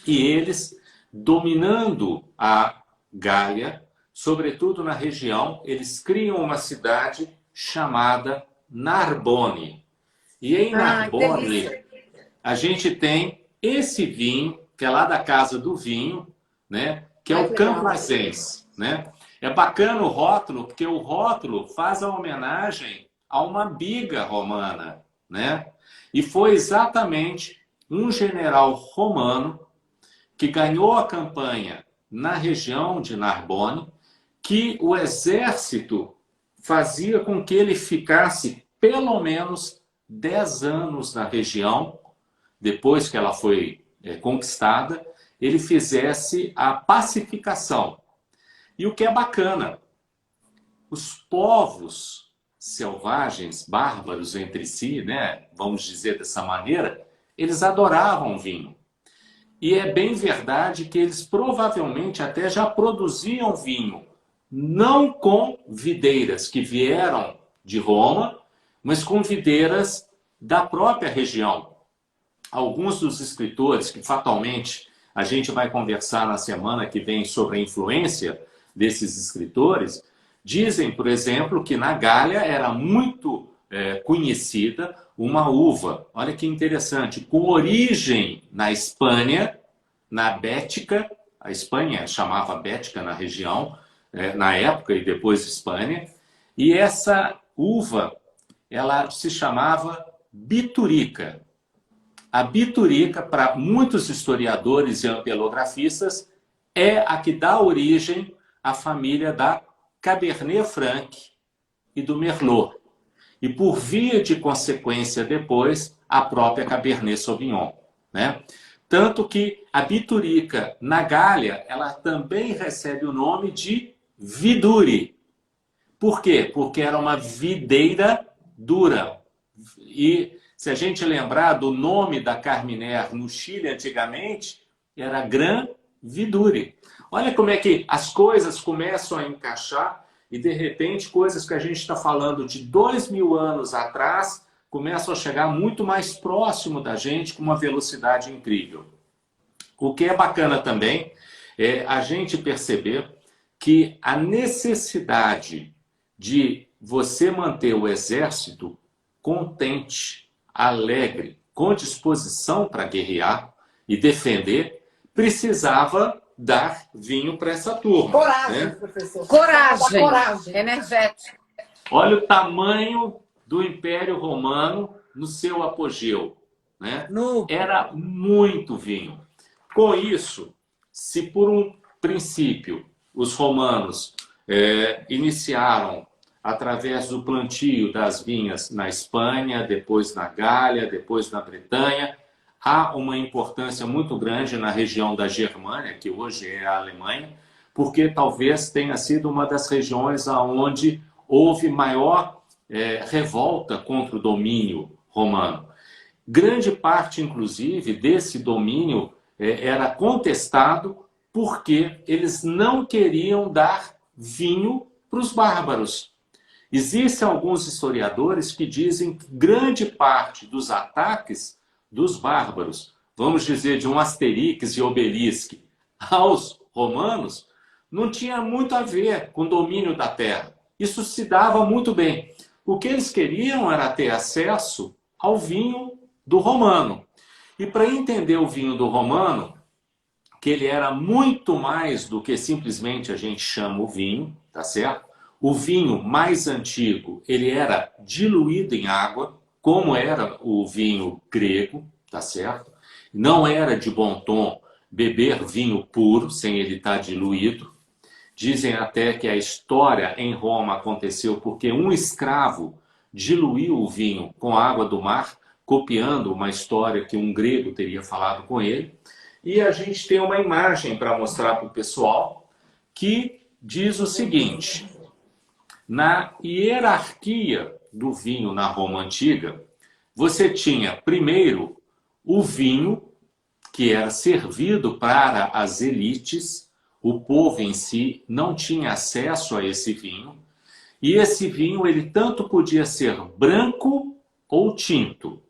E eles, dominando a Gália, sobretudo na região, eles criam uma cidade chamada Narbonne. E em Narbonne, a gente tem esse vinho, que é lá da Casa do Vinho, né? Que é o Campoisense, né? É bacana o rótulo, porque o rótulo faz a homenagem a uma biga romana, né? E foi exatamente um general romano que ganhou a campanha na região de Narbonne, que o exército fazia com que ele ficasse pelo menos 10 anos na região, depois que ela foi conquistada, ele fizesse a pacificação. E o que é bacana, os povos selvagens, bárbaros entre si, né, vamos dizer dessa maneira, eles adoravam vinho. E é bem verdade que eles provavelmente até já produziam vinho, não com videiras que vieram de Roma, mas com videiras da própria região. Alguns dos escritores, que fatalmente a gente vai conversar na semana que vem sobre a influência desses escritores, dizem, por exemplo, que na Gália era muito conhecida uma uva, olha que interessante, com origem na Espanha, na Bética, a Espanha chamava Bética na região, na época, e depois Espanha, e essa uva, ela se chamava biturica. A biturica, para muitos historiadores e ampelografistas, é a que dá origem à família da Cabernet Franc e do Merlot. E por via de consequência depois, a própria Cabernet Sauvignon, né? Tanto que a biturica na Gália, ela também recebe o nome de viduri. Por quê? Porque era uma videira dura. E se a gente lembrar do nome da Carmener no Chile antigamente, era Gran Viduri. Olha como é que as coisas começam a encaixar e, de repente, coisas que a gente está falando de 2000 anos atrás começam a chegar muito mais próximo da gente com uma velocidade incrível. O que é bacana também é a gente perceber que a necessidade de você manter o exército contente, alegre, com disposição para guerrear e defender, precisava dar vinho para essa turma. Coragem, né? Professor. Coragem. Energético. Olha o tamanho do Império Romano no seu apogeu, né? Era muito vinho. Com isso, se por um princípio os romanos iniciaram através do plantio das vinhas na Espanha, depois na Gália, depois na Bretanha, há uma importância muito grande na região da Germânia, que hoje é a Alemanha, porque talvez tenha sido uma das regiões onde houve maior revolta contra o domínio romano. Grande parte, inclusive, desse domínio era contestado porque eles não queriam dar vinho para os bárbaros. Existem alguns historiadores que dizem que grande parte dos ataques dos bárbaros, vamos dizer, de um Asterix e Obelix aos romanos, não tinha muito a ver com o domínio da terra. Isso se dava muito bem. O que eles queriam era ter acesso ao vinho do romano. E para entender o vinho do romano, que ele era muito mais do que simplesmente a gente chama o vinho, tá certo? O vinho mais antigo, ele era diluído em água, como era o vinho grego, tá certo? Não era de bom tom beber vinho puro, sem ele estar diluído. Dizem até que a história em Roma aconteceu porque um escravo diluiu o vinho com a água do mar, copiando uma história que um grego teria falado com ele. E a gente tem uma imagem para mostrar para o pessoal que diz o seguinte: na hierarquia do vinho na Roma Antiga, você tinha primeiro o vinho que era servido para as elites, o povo em si não tinha acesso a esse vinho, e esse vinho ele tanto podia ser branco ou tinto.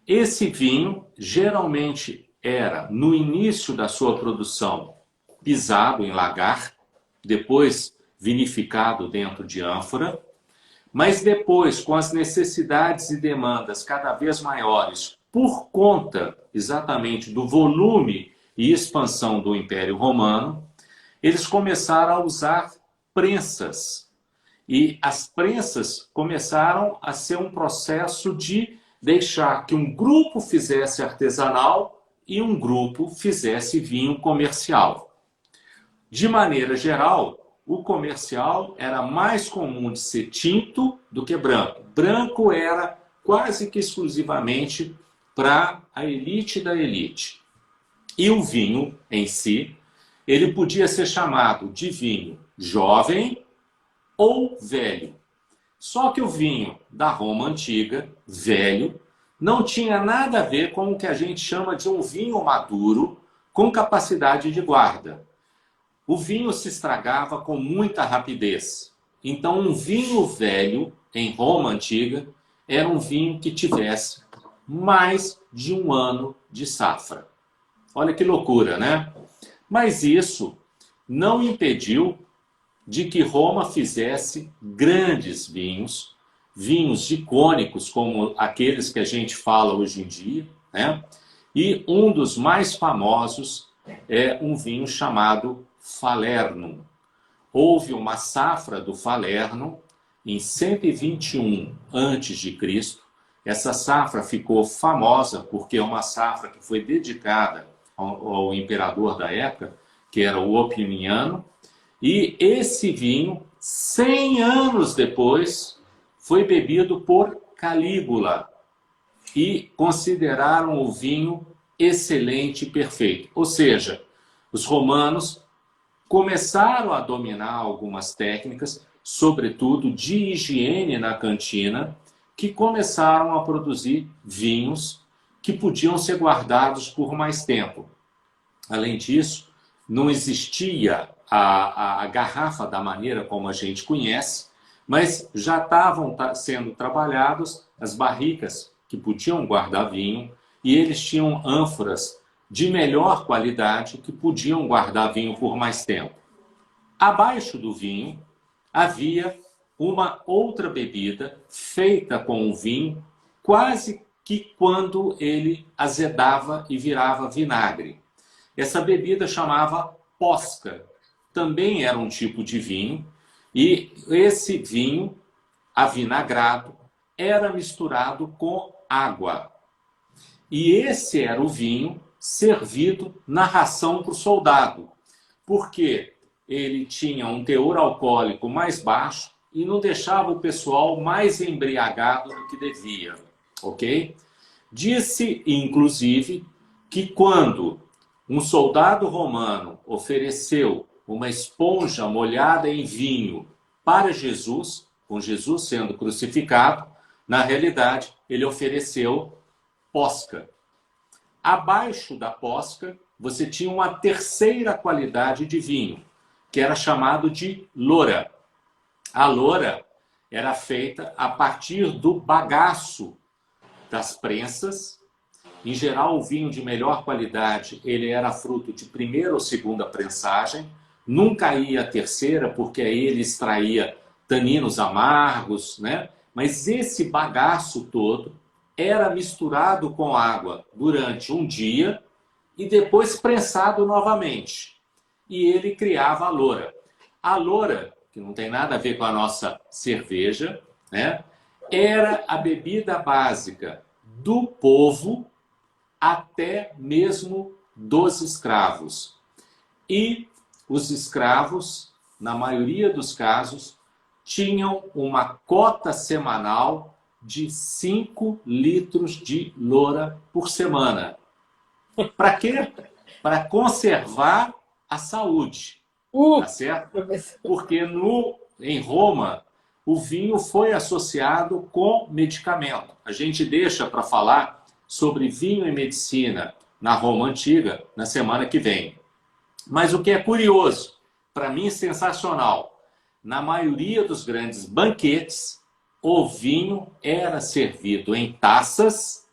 Esse vinho geralmente era, no início da sua produção, pisado em lagar, depois vinificado dentro de ânfora, mas depois, com as necessidades e demandas cada vez maiores, por conta exatamente do volume e expansão do Império Romano, eles começaram a usar prensas. E as prensas começaram a ser um processo de deixar que um grupo fizesse artesanal e um grupo fizesse vinho comercial. De maneira geral, o comercial era mais comum de ser tinto do que branco. Branco era quase que exclusivamente para a elite da elite. E o vinho em si, ele podia ser chamado de vinho jovem ou velho. Só que o vinho da Roma antiga, velho, não tinha nada a ver com o que a gente chama de um vinho maduro com capacidade de guarda. O vinho se estragava com muita rapidez. Então, um vinho velho, em Roma antiga, era um vinho que tivesse mais de 1 ano de safra. Olha que loucura, né? Mas isso não impediu de que Roma fizesse grandes vinhos, vinhos icônicos como aqueles que a gente fala hoje em dia, né? E um dos mais famosos é um vinho chamado Falernum. Houve uma safra do Falernum em 121 a.C. Essa safra ficou famosa porque é uma safra que foi dedicada ao imperador da época, que era o Opimiano, e esse vinho, 100 anos depois, foi bebido por Calígula e consideraram o vinho excelente e perfeito. Ou seja, os romanos começaram a dominar algumas técnicas, sobretudo de higiene na cantina, que começaram a produzir vinhos que podiam ser guardados por mais tempo. Além disso, não existia a garrafa da maneira como a gente conhece, mas já estavam sendo trabalhadas as barricas que podiam guardar vinho, e eles tinham ânforas de melhor qualidade que podiam guardar vinho por mais tempo. Abaixo do vinho havia uma outra bebida feita com o vinho, quase que quando ele azedava e virava vinagre. Essa bebida chamava posca. Também era um tipo de vinho, e esse vinho, avinagrado, era misturado com água. E esse era o vinho servido na ração para o soldado, porque ele tinha um teor alcoólico mais baixo e não deixava o pessoal mais embriagado do que devia, ok? Disse, inclusive, que quando um soldado romano ofereceu uma esponja molhada em vinho para Jesus, com Jesus sendo crucificado, na realidade, ele ofereceu posca. Abaixo da posca, você tinha uma terceira qualidade de vinho, que era chamado de lora. A lora era feita a partir do bagaço das prensas. Em geral, o vinho de melhor qualidade, ele era fruto de primeira ou segunda prensagem. Nunca ia a terceira, porque aí ele extraía taninos amargos, né? Mas esse bagaço todo era misturado com água durante um dia e depois prensado novamente. E ele criava a lora. A lora, que não tem nada a ver com a nossa cerveja, né? Era a bebida básica do povo até mesmo dos escravos. E os escravos, na maioria dos casos, tinham uma cota semanal de 5 litros de lora por semana. Para quê? Para conservar a saúde. Tá certo? Porque em Roma, o vinho foi associado com medicamento. A gente deixa para falar sobre vinho e medicina na Roma Antiga na semana que vem. Mas o que é curioso, para mim sensacional, na maioria dos grandes banquetes, o vinho era servido em taças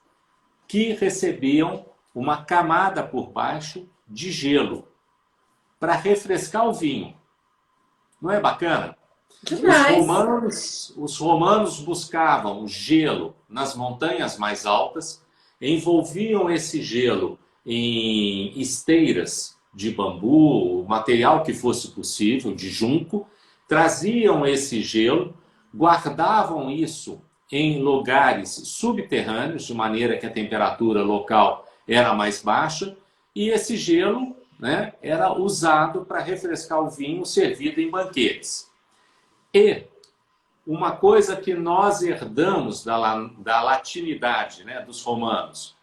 que recebiam uma camada por baixo de gelo para refrescar o vinho. Não é bacana? Os romanos buscavam gelo nas montanhas mais altas, envolviam esse gelo em esteiras de bambu, o material que fosse possível, de junco, traziam esse gelo, guardavam isso em lugares subterrâneos, de maneira que a temperatura local era mais baixa, e esse gelo, né, era usado para refrescar o vinho servido em banquetes. E uma coisa que nós herdamos da latinidade, né, dos romanos,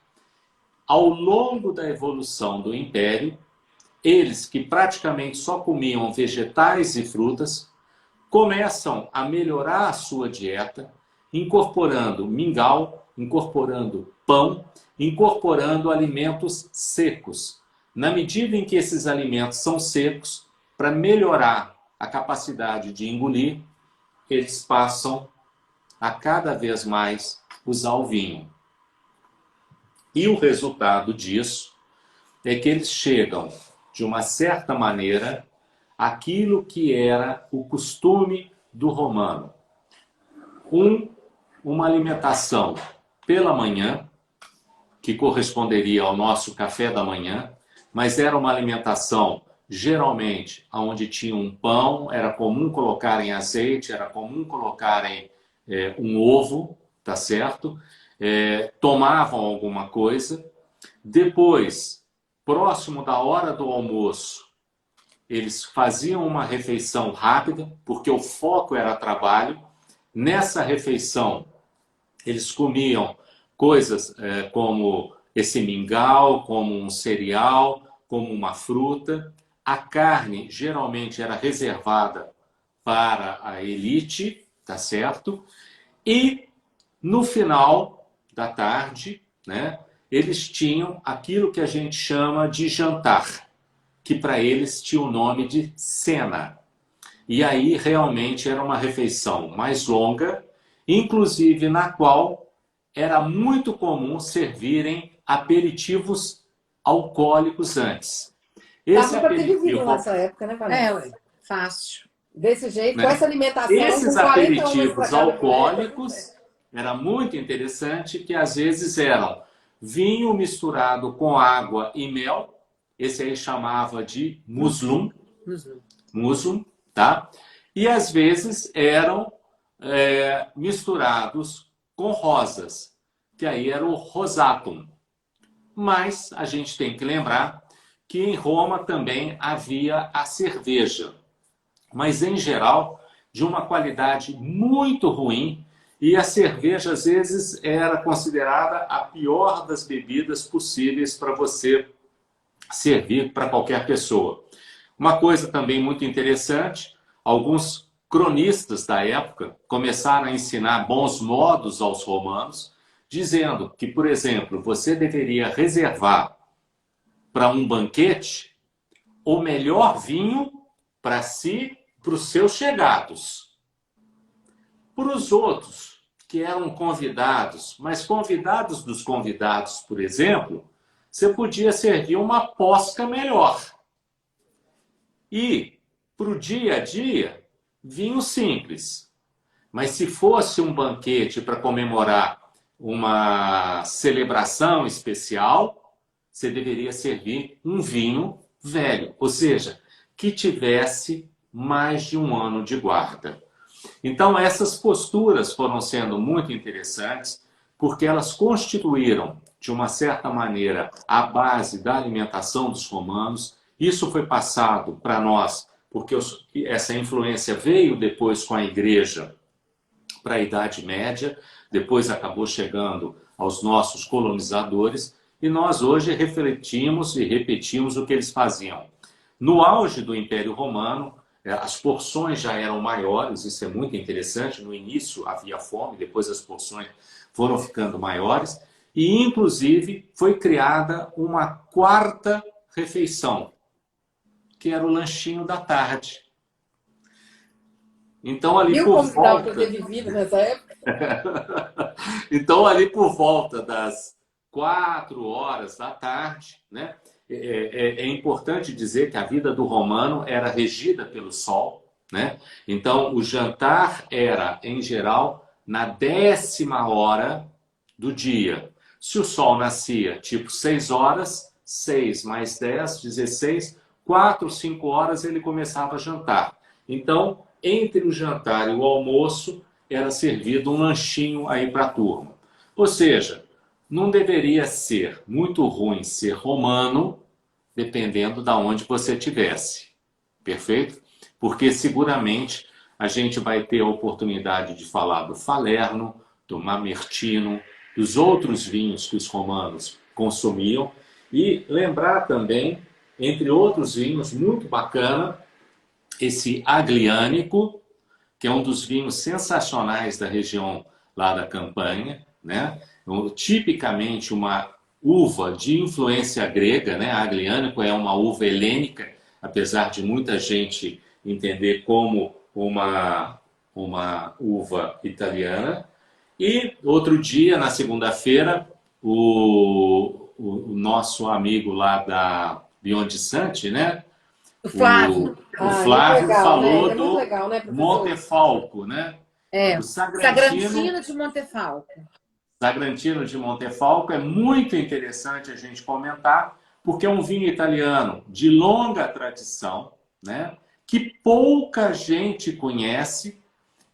ao longo da evolução do Império, eles que praticamente só comiam vegetais e frutas, começam a melhorar a sua dieta, incorporando mingau, incorporando pão, incorporando alimentos secos. Na medida em que esses alimentos são secos, para melhorar a capacidade de engolir, eles passam a cada vez mais usar o vinho. E o resultado disso é que eles chegam, de uma certa maneira, àquilo que era o costume do romano. Uma alimentação pela manhã, que corresponderia ao nosso café da manhã, mas era uma alimentação geralmente onde tinha um pão, era comum colocarem azeite, era comum colocarem um ovo, tá certo? Tomavam alguma coisa. Depois, próximo da hora do almoço, eles faziam uma refeição rápida, porque o foco era trabalho. Nessa refeição, eles comiam coisas como esse mingau, como um cereal, como uma fruta. A carne geralmente era reservada para a elite, tá certo? E no final da tarde, né, eles tinham aquilo que a gente chama de jantar, que para eles tinha o nome de cena. E aí realmente era uma refeição mais longa, inclusive na qual era muito comum servirem aperitivos alcoólicos antes. Dava para ter vinho nessa época, né, Vanessa? Fácil. Desse jeito, né? Com essa alimentação. Esses aperitivos alcoólicos, era muito interessante que às vezes eram vinho misturado com água e mel. Esse aí chamava de muslum. Muslum, tá? E às vezes eram misturados com rosas, que aí era o rosatum. Mas a gente tem que lembrar que em Roma também havia a cerveja, mas em geral de uma qualidade muito ruim, e a cerveja às vezes era considerada a pior das bebidas possíveis para você servir para qualquer pessoa. Uma coisa também muito interessante, alguns cronistas da época começaram a ensinar bons modos aos romanos, dizendo que, por exemplo, você deveria reservar para um banquete o melhor vinho para si, para os seus chegados. Para os outros, que eram convidados, mas convidados dos convidados, por exemplo, você podia servir uma posca melhor. E, para o dia a dia, vinho simples. Mas se fosse um banquete para comemorar uma celebração especial, você deveria servir um vinho velho, ou seja, que tivesse mais de um ano de guarda. Então, essas posturas foram sendo muito interessantes, porque elas constituíram, de uma certa maneira, a base da alimentação dos romanos. Isso foi passado para nós, porque essa influência veio depois com a igreja para a Idade Média, depois acabou chegando aos nossos colonizadores, e nós hoje refletimos e repetimos o que eles faziam. No auge do Império Romano, as porções já eram maiores, isso é muito interessante. No início havia fome, depois as porções foram ficando maiores, e inclusive foi criada uma quarta refeição, que era o lanchinho da tarde. Então, ali Viu por como dava volta... para ter vivido nessa época? Então, ali por volta das 4 horas da tarde, né? É importante dizer que a vida do romano era regida pelo sol, né? Então, o jantar era, em geral, na 10ª hora do dia. Se o sol nascia tipo 6 horas, 6 mais 10, 16, 4, 5 horas ele começava a jantar. Então, entre o jantar e o almoço, era servido um lanchinho aí para a turma. Ou seja, não deveria ser muito ruim ser romano, dependendo de onde você estivesse. Perfeito? Porque seguramente a gente vai ter a oportunidade de falar do Falerno, do Mamertino, dos outros vinhos que os romanos consumiam e lembrar também, entre outros vinhos, muito bacana, esse Aglianico, que é um dos vinhos sensacionais da região lá da Campanha, né? Tipicamente uma uva de influência grega, né? Aglianico é uma uva helênica, apesar de muita gente entender como uma uva italiana. E outro dia, na segunda-feira, o nosso amigo lá da Beyond Sante, né? O Flávio. O Flávio legal, falou né? É muito do legal, né, professor? Montefalco, né? O Sagrantino de Montefalco. Sagrantino de Montefalco é muito interessante a gente comentar, porque é um vinho italiano de longa tradição, né? Que pouca gente conhece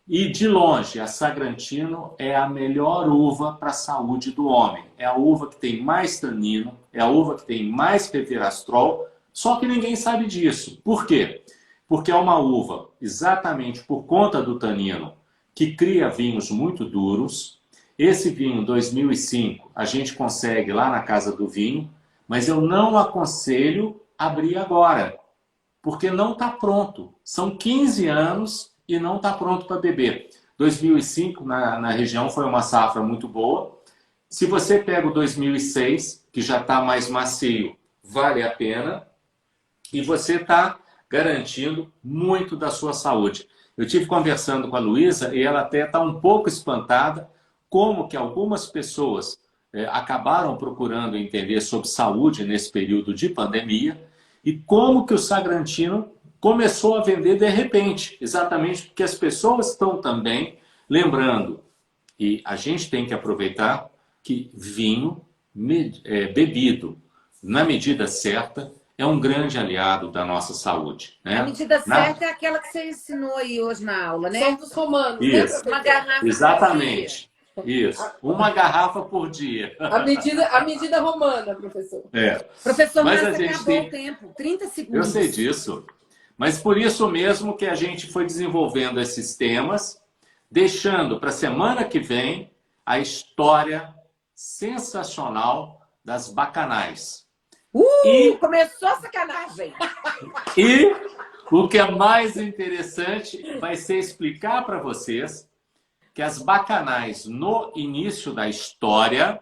e, de longe, a Sagrantino é a melhor uva para a saúde do homem. É a uva que tem mais tanino, é a uva que tem mais resveratrol, só que ninguém sabe disso. Por quê? Porque é uma uva, exatamente por conta do tanino, que cria vinhos muito duros. Esse vinho 2005 a gente consegue lá na Casa do Vinho, mas eu não aconselho abrir agora, porque não está pronto. São 15 anos e não está pronto para beber. 2005 na região foi uma safra muito boa. Se você pega o 2006, que já está mais macio, vale a pena. E você está garantindo muito da sua saúde. Eu tive conversando com a Luísa e ela até está um pouco espantada como que algumas pessoas acabaram procurando entender sobre saúde nesse período de pandemia e como que o Sagrantino começou a vender de repente, exatamente porque as pessoas estão também lembrando, e a gente tem que aproveitar que vinho bebido na medida certa é um grande aliado da nossa saúde. Né? A medida certa é aquela que você ensinou aí hoje na aula, né? Somos dos romanos, Isso. né, Uma garrafa. Exatamente. Isso. Uma garrafa por dia. A medida romana, professor. Professor, Mas mas a gente acabou tem... o tempo. 30 Eu segundos. sei disso. Mas por isso mesmo que a gente foi desenvolvendo esses temas, deixando para a semana que vem a história sensacional das bacanais. Começou a sacanagem. E o que é mais interessante vai ser explicar para vocês que as bacanais no início da história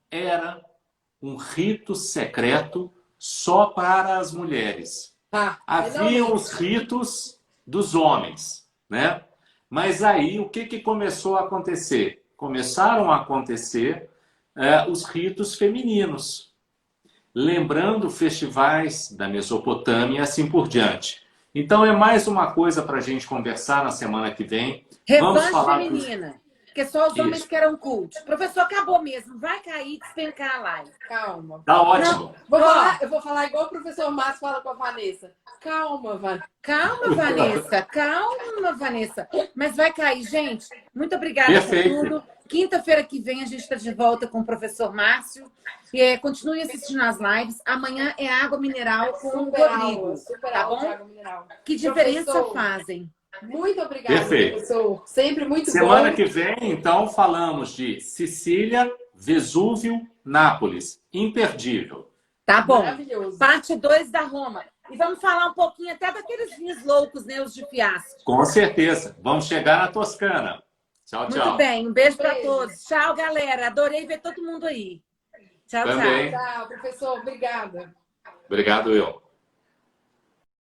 era um rito secreto só para as mulheres. Havia os ritos dos homens, né? Mas aí o que começou a acontecer? Começaram a acontecer os ritos femininos. Lembrando festivais da Mesopotâmia e assim por diante. Então é mais uma coisa para a gente conversar na semana que vem. Vamos Revanche falar feminina. Porque só os homens que eram cult. Professor, acabou mesmo. Vai cair, despencar a live. Calma. Tá ótimo. Eu vou falar igual o professor Márcio fala com a Vanessa. Calma, Vanessa. Calma, Vanessa. Calma, Vanessa. Mas vai cair, gente. Muito obrigada Perfeito. por tudo. Quinta-feira que vem a gente está de volta com o professor Márcio. Continue assistindo as lives. Amanhã é água mineral com o Rodrigo. Tá bom? Água mineral. Que diferença Professor, fazem? Muito obrigada, Perfeito. professor. Sempre muito bom. Semana que vem, então, falamos de Sicília, Vesúvio, Nápoles. Imperdível. Tá bom. Maravilhoso. Parte 2 da Roma. E vamos falar um pouquinho até daqueles vinhos loucos, né? Os de fiasco. Com certeza. Vamos chegar na Toscana. Tchau, tchau. Muito bem. Um beijo para todos. Tchau, galera. Adorei ver todo mundo aí. Tchau, Também. tchau. Tchau, professor. Obrigada. Obrigado, eu.